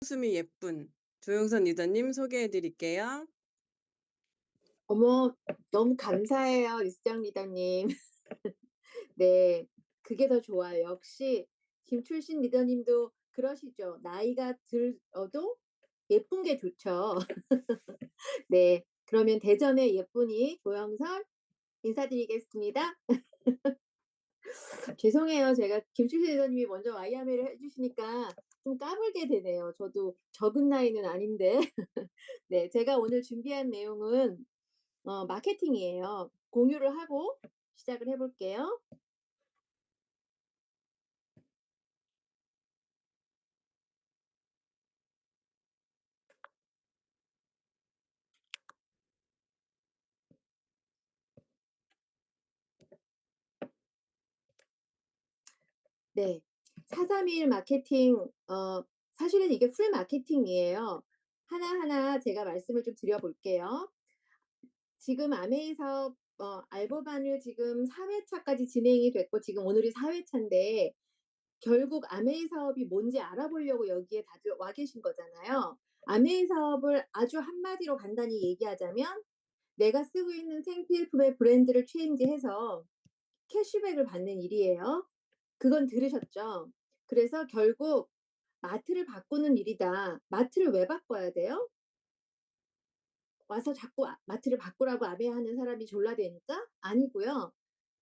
웃음이 예쁜 조영선 리더님 소개해 드릴게요. 어머, 너무 감사해요, 이수정 리더님. 네, 그게 더 좋아요. 역시 김출신 리더님도 그러시죠. 나이가 들어도 예쁜 게 좋죠. 네, 그러면 대전의 예쁜이 조영선 인사드리겠습니다. 죄송해요. 제가 김출신 리더님이 먼저 와이아메를 해주시니까 좀 까불게 되네요. 저도 적은 나이는 아닌데. 네, 제가 오늘 준비한 내용은 마케팅이에요. 공유를 하고 시작을 해볼게요. 네. 431 마케팅, 사실은 이게 풀 마케팅이에요. 하나하나 제가 말씀을 좀 드려볼게요. 지금 아메이 사업, 알보반을 지금 4회차까지 진행이 됐고, 지금 오늘이 4회차인데, 결국 아메이 사업이 뭔지 알아보려고 여기에 다들 와 계신 거잖아요. 아메이 사업을 아주 한마디로 간단히 얘기하자면, 내가 쓰고 있는 생필품의 브랜드를 체인지해서 캐시백을 받는 일이에요. 그건 들으셨죠? 그래서 결국 마트를 바꾸는 일이다. 마트를 왜 바꿔야 돼요? 와서 자꾸 마트를 바꾸라고 아베하는 사람이 졸라대니까? 아니고요.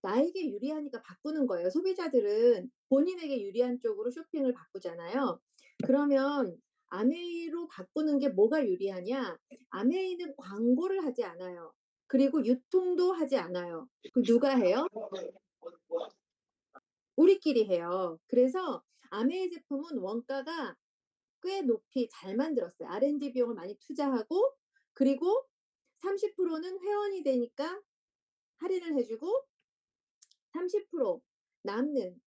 나에게 유리하니까 바꾸는 거예요. 소비자들은 본인에게 유리한 쪽으로 쇼핑을 바꾸잖아요. 그러면 아메이로 바꾸는 게 뭐가 유리하냐? 아메이는 광고를 하지 않아요. 그리고 유통도 하지 않아요. 그 누가 해요? 우리끼리 해요. 그래서 아메이 제품은 원가가 꽤 높이 잘 만들었어요. R&D 비용을 많이 투자하고, 그리고 30%는 회원이 되니까 할인을 해주고, 30% 남는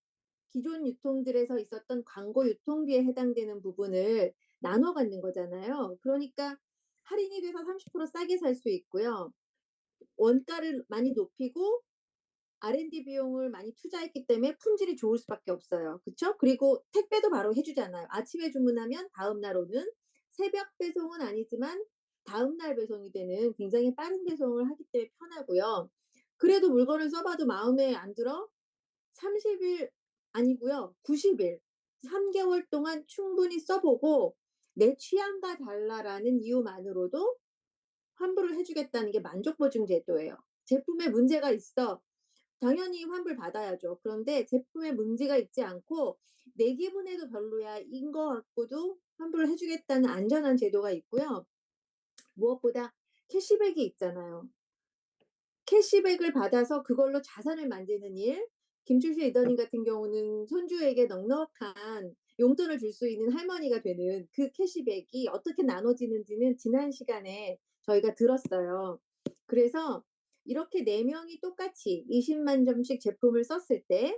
기존 유통들에서 있었던 광고 유통비에 해당되는 부분을 나눠 갖는 거잖아요. 그러니까 할인이 돼서 30% 싸게 살 수 있고요. 원가를 많이 높이고 R&D 비용을 많이 투자했기 때문에 품질이 좋을 수밖에 없어요. 그쵸? 그리고 택배도 바로 해주잖아요. 아침에 주문하면 다음날 오는, 새벽 배송은 아니지만 다음날 배송이 되는 굉장히 빠른 배송을 하기 때문에 편하고요. 그래도 물건을 써봐도 마음에 안 들어? 30일 아니고요. 90일. 3개월 동안 충분히 써보고 내 취향과 달라라는 이유만으로도 환불을 해주겠다는 게 만족보증 제도예요. 제품에 문제가 있어. 당연히 환불 받아야죠. 그런데 제품에 문제가 있지 않고 내 기분에도 별로야 인 거 갖고도 환불을 해주겠다는 안전한 제도가 있고요. 무엇보다 캐시백이 있잖아요. 캐시백을 받아서 그걸로 자산을 만드는 일. 김출시 리더님 같은 경우는 손주에게 넉넉한 용돈을 줄 수 있는 할머니가 되는 그 캐시백이 어떻게 나눠지는지는 지난 시간에 저희가 들었어요. 그래서 이렇게 4명이 똑같이 20만 점씩 제품을 썼을 때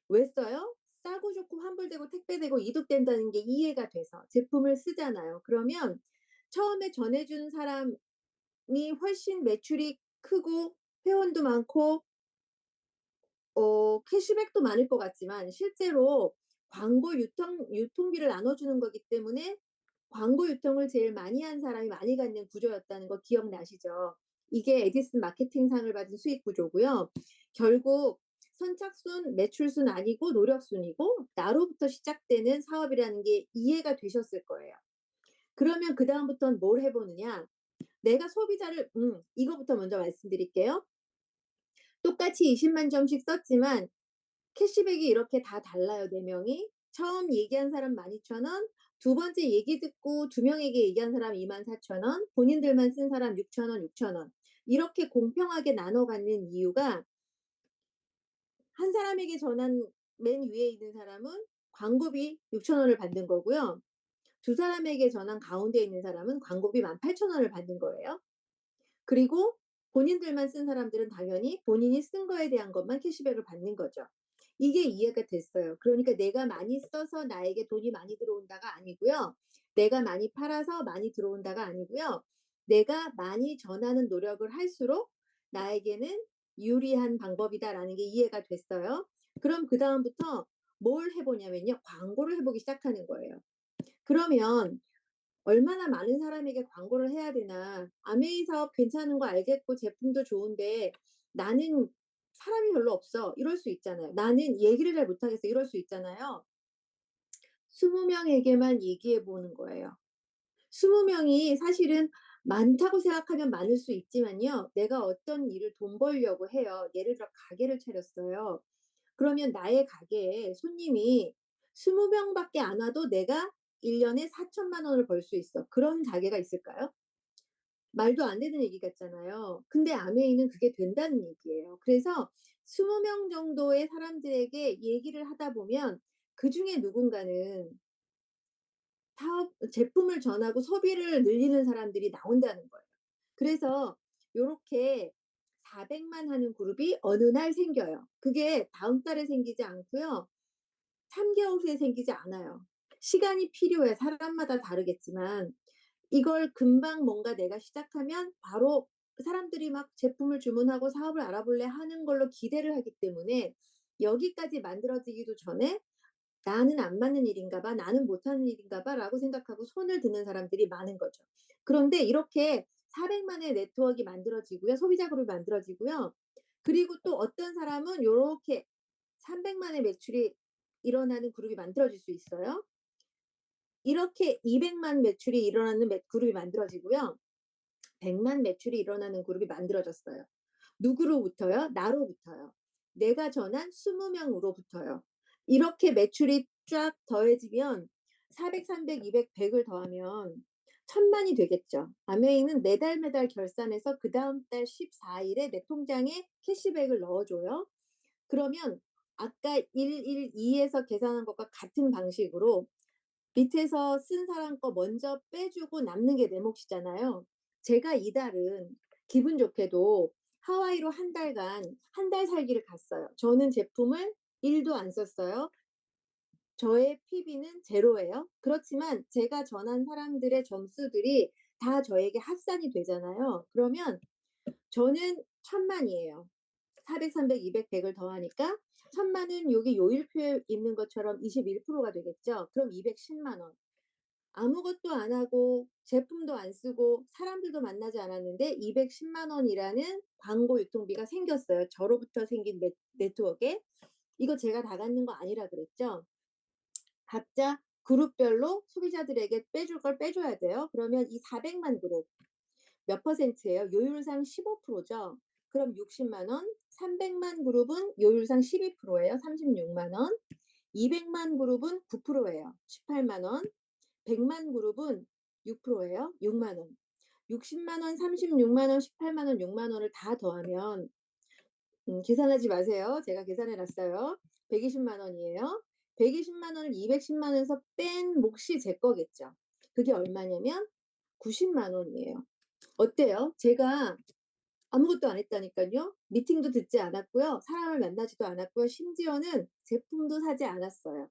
왜 써요? 싸고 좋고 환불되고 택배되고 이득된다는 게 이해가 돼서 제품을 쓰잖아요. 그러면 처음에 전해준 사람이 훨씬 매출이 크고 회원도 많고 캐시백도 많을 것 같지만 실제로 광고 유통비를 나눠주는 거기 때문에 광고 유통을 제일 많이 한 사람이 많이 갖는 구조였다는 거 기억나시죠? 이게 에디슨 마케팅상을 받은 수익 구조고요. 결국 선착순, 매출순 아니고 노력순이고 나로부터 시작되는 사업이라는 게 이해가 되셨을 거예요. 그러면 그다음부터는 뭘 해보느냐? 내가 소비자를 이거부터 먼저 말씀드릴게요. 똑같이 20만 점씩 썼지만 캐시백이 이렇게 다 달라요, 4명이. 처음 얘기한 사람 12,000원, 두 번째 얘기 듣고 2명에게 얘기한 사람 24,000원, 본인들만 쓴 사람 6,000원, 6,000원. 이렇게 공평하게 나눠 갖는 이유가 한 사람에게 전한 맨 위에 있는 사람은 광고비 6,000원을 받는 거고요. 두 사람에게 전한 가운데 있는 사람은 광고비 18,000원을 받는 거예요. 그리고 본인들만 쓴 사람들은 당연히 본인이 쓴 거에 대한 것만 캐시백을 받는 거죠. 이게 이해가 됐어요. 그러니까 내가 많이 써서 나에게 돈이 많이 들어온다가 아니고요. 내가 많이 팔아서 많이 들어온다가 아니고요. 내가 많이 전하는 노력을 할수록 나에게는 유리한 방법이다라는 게 이해가 됐어요. 그럼 그다음부터 뭘 해보냐면요. 광고를 해보기 시작하는 거예요. 그러면 얼마나 많은 사람에게 광고를 해야 되나. 아메이 사업 괜찮은 거 알겠고 제품도 좋은데 나는 사람이 별로 없어. 이럴 수 있잖아요. 나는 얘기를 잘 못하겠어. 이럴 수 있잖아요. 20 명에게만 얘기해 보는 거예요. 20 명이 사실은 많다고 생각하면 많을 수 있지만요. 내가 어떤 일을 돈 벌려고 해요. 예를 들어 가게를 차렸어요. 그러면 나의 가게에 손님이 20 명밖에 안 와도 내가 1 년에 4천만 원을 벌 수 있어. 그런 가게가 있을까요? 말도 안 되는 얘기 같잖아요. 근데 아메이는 그게 된다는 얘기예요. 그래서 20명 정도의 사람들에게 얘기를 하다 보면 그중에 누군가는 사업 제품을 전하고 소비를 늘리는 사람들이 나온다는 거예요. 그래서 요렇게 400만 하는 그룹이 어느 날 생겨요. 그게 다음 달에 생기지 않고요. 3 개월 후에 생기지 않아요. 시간이 필요해. 사람마다 다르겠지만 이걸 금방 뭔가 내가 시작하면 바로 사람들이 막 제품을 주문하고 사업을 알아볼래 하는 걸로 기대를 하기 때문에 여기까지 만들어지기도 전에 '나는 안 맞는 일인가 봐. 나는 못하는 일인가 봐.'라고 생각하고 손을 드는 사람들이 많은 거죠. 그런데 이렇게 400만의 네트워크가 만들어지고요. 소비자 그룹이 만들어지고요. 그리고 또 어떤 사람은 요렇게 300만의 매출이 일어나는 그룹이 만들어질 수 있어요. 이렇게 200만 매출이 일어나는 그룹이 만들어지고요. 100만 매출이 일어나는 그룹이 만들어졌어요. 누구로부터요? 나로부터요. 내가 전한 20 명으로부터요. 이렇게 매출이 쫙 더해지면 400, 300, 200, 100을 더하면 1000만이 되겠죠. 아메이는 매달 매달 결산해서 그다음 달 14 일에 내 통장에 캐시백을 넣어 줘요. 그러면 아까 112에서 계산한 것과 같은 방식으로 밑에서 쓴 사람 거 먼저 빼주고 남는 게 내 몫이잖아요. 제가 이달은 기분 좋게도 하와이로 한 달간 한 달 살기를 갔어요. 저는 제품을 1도 안 썼어요. 저의 PB는 제로예요. 그렇지만 제가 전한 사람들의 점수들이 다 저에게 합산이 되잖아요. 그러면 저는 1000만이에요. 400, 300, 200, 100을 더하니까 1000만은 여기 요일표에 있는 것처럼 21%가 되겠죠. 그럼 210만 원. 아무것도 안 하고 제품도 안 쓰고 사람들도 만나지 않았는데 210만 원이라는 광고 유통비가 생겼어요. 저로부터 생긴 네트워크에. 이거 제가 다 갖는 거 아니라 그랬죠. 각자 그룹별로 소비자들에게 빼줄 걸 빼줘야 돼요. 그러면 이 400만 그룹 몇 퍼센트예요? 요율상 15%죠. 그럼 60만 원. 300만 그룹은 요율상 12%예요. 36만 원. 200만 그룹은 9%예요. 18만 원. 100만 그룹은 6%예요. 6만 원. 60만 원, 36만 원, 18만 원, 6만 원을 다 더하면 계산하지 마세요. 제가 계산해 놨어요. 120만 원이에요. 120만 원을 210만 원에서 뺀 몫이 제 거겠죠. 그게 얼마냐면 90만 원이에요. 어때요? 제가 아무것도 안 했다니까요. 미팅도 듣지 않았고요. 사람을 만나지도 않았고요. 심지어는 제품도 사지 않았어요.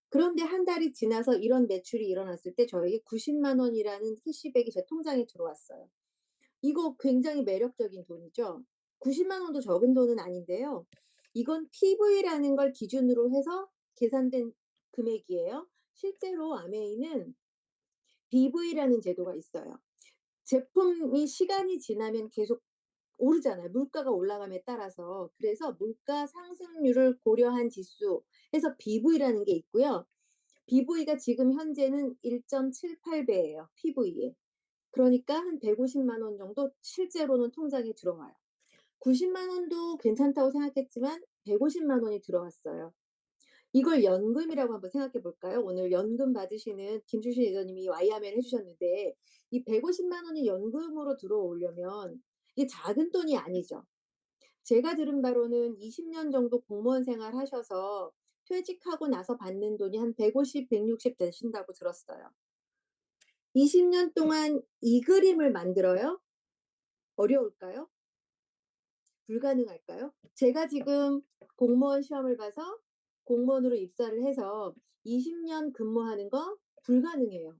그런데 한 달이 지나서 이런 매출이 일어났을 때 저에게 90만 원이라는 캐시백이 제 통장에 들어왔어요. 이거 굉장히 매력적인 돈이죠. 90만 원도 적은 돈은 아닌데요. 이건 PV라는 걸 기준으로 해서 계산된 금액이에요. 실제로 아메이는 BV라는 제도가 있어요. 제품이 시간이 지나면 계속 오르잖아요. 물가가 올라감에 따라서. 그래서 물가 상승률을 고려한 지수 해서 BV라는 게 있고요. BV가 지금 현재는 1.78배예요, PV에. 그러니까 한 150만 원 정도 실제로는 통장에 들어와요. 90만 원도 괜찮다고 생각했지만 150만 원이 들어왔어요. 이걸 연금이라고 한번 생각해 볼까요? 오늘 연금 받으시는 김주신 이사님이 와이야매를 해 주셨는데 이 150만 원이 연금으로 들어오려면 이게 작은 돈이 아니죠. 제가 들은 바로는 20년 정도 공무원 생활하셔서 퇴직하고 나서 받는 돈이 한 150, 160 되신다고 들었어요. 20년 동안 이 그림을 만들어요? 어려울까요? 불가능할까요? 제가 지금 공무원 시험을 봐서 공무원으로 입사를 해서 20년 근무하는 거 불가능해요.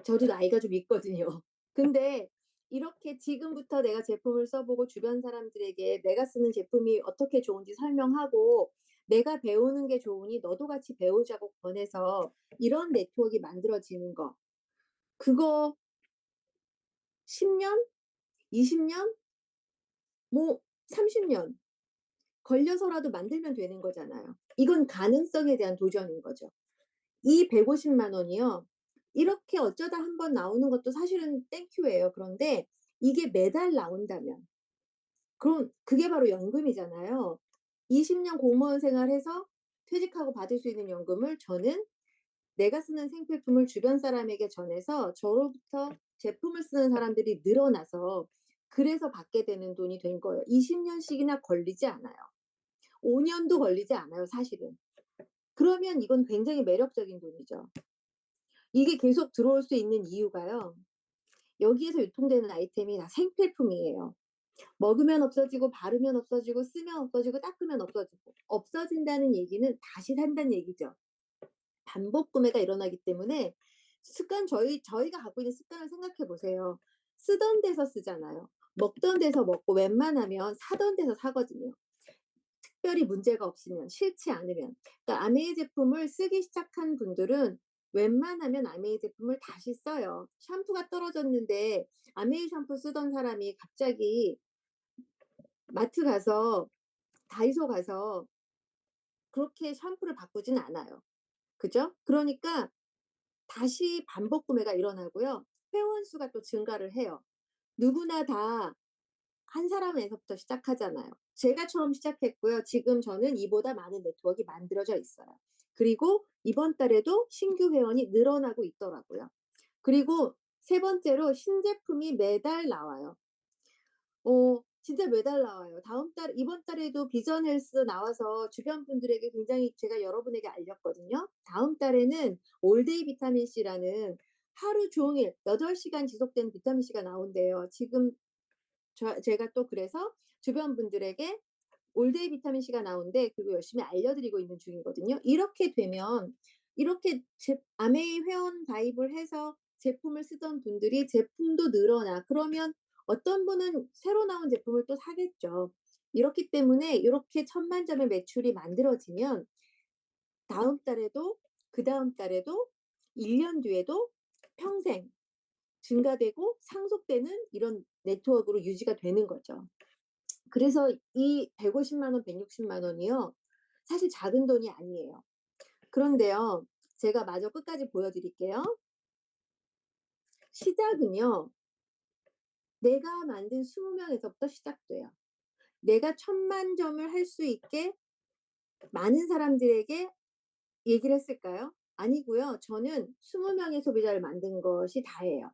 저도 나이가 좀 있거든요. 근데 이렇게 지금부터 내가 제품을 써 보고 주변 사람들에게 내가 쓰는 제품이 어떻게 좋은지 설명하고 내가 배우는 게 좋으니 너도 같이 배우자고 권해서 이런 네트워크가 만들어지는 거. 그거 10 년, 20 년, 뭐 30년 걸려서라도 만들면 되는 거잖아요. 이건 가능성에 대한 도전인 거죠. 이 150만 원이요. 이렇게 어쩌다 한번 나오는 것도 사실은 땡큐예요. 그런데 이게 매달 나온다면 그럼 그게 바로 연금이잖아요. 20년 공무원 생활해서 퇴직하고 받을 수 있는 연금을 저는 내가 쓰는 생필품을 주변 사람에게 전해서 저로부터 제품을 쓰는 사람들이 늘어나서 그래서 받게 되는 돈이 된 거예요. 20 년씩이나 걸리지 않아요. 5 년도 걸리지 않아요 사실은. 그러면 이건 굉장히 매력적인 돈이죠. 이게 계속 들어올 수 있는 이유가요. 여기에서 유통되는 아이템이 다 생필품이에요. 먹으면 없어지고 바르면 없어지고 쓰면 없어지고 닦으면 없어지고. 없어진다는 얘기는 다시 산다는 얘기죠. 반복 구매가 일어나기 때문에 습관 저희가 갖고 있는 습관을 생각해 보세요. 쓰던 데서 쓰잖아요. 먹던 데서 먹고 웬만하면 사던 데서 사거든요. 특별히 문제가 없으면, 싫지 않으면. 그러니까 아메이 제품을 쓰기 시작한 분들은 웬만하면 아메이 제품을 다시 써요. 샴푸가 떨어졌는데 아메이 샴푸 쓰던 사람이 갑자기 마트 가서 다이소 가서 그렇게 샴푸를 바꾸진 않아요. 그죠? 그러니까 다시 반복 구매가 일어나고요. 회원 수가 또 증가를 해요. 누구나 다 한 사람에서부터 시작하잖아요. 제가 처음 시작했고요. 지금 저는 이보다 많은 네트워크가 만들어져 있어요. 그리고 이번 달에도 신규 회원이 늘어나고 있더라고요. 그리고 세 번째로 신제품이 매달 나와요. 진짜 매달 나와요. 다음 달 이번 달에도 비전 헬스 나와서 주변 분들에게 굉장히 제가 여러분에게 알렸거든요. 다음 달에는 올데이 비타민 C라는 하루 종일 8 시간 지속되는 비타민 C가 나온대요. 지금 제가 또 그래서 주변 분들에게 올데이 비타민 C가 나온대 그리고 열심히 알려드리고 있는 중이거든요. 이렇게 되면 이렇게 아메이 회원 가입을 해서 제품을 쓰던 분들이 제품도 늘어나 그러면 어떤 분은 새로 나온 제품을 또 사겠죠. 이렇기 때문에 이렇게 천만 점의 매출이 만들어지면 다음 달에도 그다음 달에도 1년 뒤에도 평생 증가되고 상속되는 이런 네트워크로 유지가 되는 거죠. 그래서 이 150만 원, 160만 원이요. 사실 작은 돈이 아니에요. 그런데요. 제가 마저 끝까지 보여 드릴게요. 시작은요. 내가 만든 20 명에서부터 시작돼요. 내가 1000만 점을 할 수 있게 많은 사람들에게 얘기를 했을까요? 아니고요. 저는 20 명의 소비자를 만든 것이 다예요.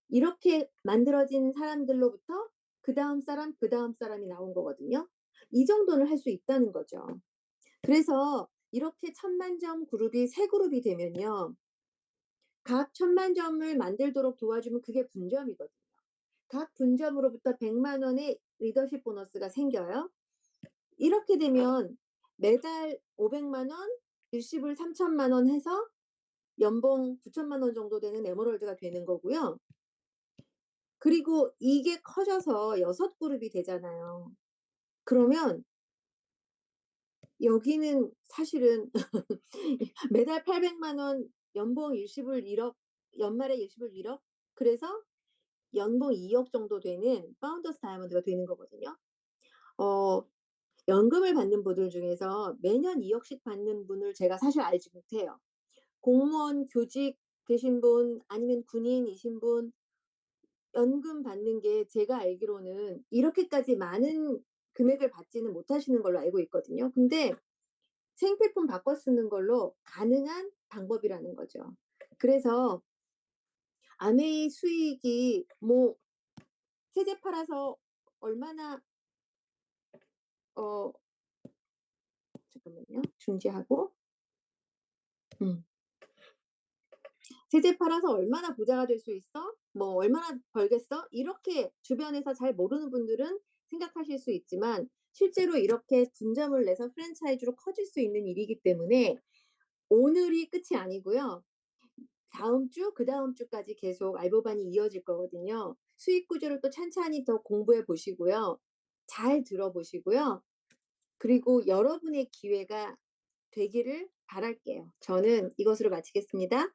이렇게 만들어진 사람들로부터 그다음 사람, 그다음 사람이 나온 거거든요. 이 정도는 할 수 있다는 거죠. 그래서 이렇게 1000만 점 그룹이 세 그룹이 되면요. 각 1000만 점을 만들도록 도와주면 그게 분점이거든요. 각 분점으로부터 100만 원의 리더십 보너스가 생겨요. 이렇게 되면 매달 500만 원, 일시불 3천만 원 해서 연봉 9천만 원 정도 되는 에메랄드가 되는 거고요. 그리고 이게 커져서 6 그룹이 되잖아요. 그러면 여기는 사실은 매달 800만 원, 연봉 일시불 1억, 연말에 일시불 1억, 그래서 연봉 2억 정도 되는 파운더스 다이아몬드가 되는 거거든요. 어 연금을 받는 분들 중에서 매년 2억씩 받는 분을 제가 사실 알지 못해요. 공무원 교직 되신 분 아니면 군인이신 분 연금 받는 게 제가 알기로는 이렇게까지 많은 금액을 받지는 못하시는 걸로 알고 있거든요. 근데 생필품 바꿔 쓰는 걸로 가능한 방법이라는 거죠. 그래서 아메이 수익이 뭐 세제 팔아서 얼마나 어 잠깐만요. 중지하고 음. "세제 팔아서 얼마나 부자가 될 수 있어? 뭐 얼마나 벌겠어?" 이렇게 주변에서 잘 모르는 분들은 생각하실 수 있지만 실제로 이렇게 분점을 내서 프랜차이즈로 커질 수 있는 일이기 때문에 오늘이 끝이 아니고요. 다음 주, 그다음 주까지 계속 알보반이 이어질 거거든요. 수익 구조를 또 찬찬히 더 공부해 보시고요. 잘 들어 보시고요. 그리고 여러분의 기회가 되기를 바랄게요. 저는 이것으로 마치겠습니다.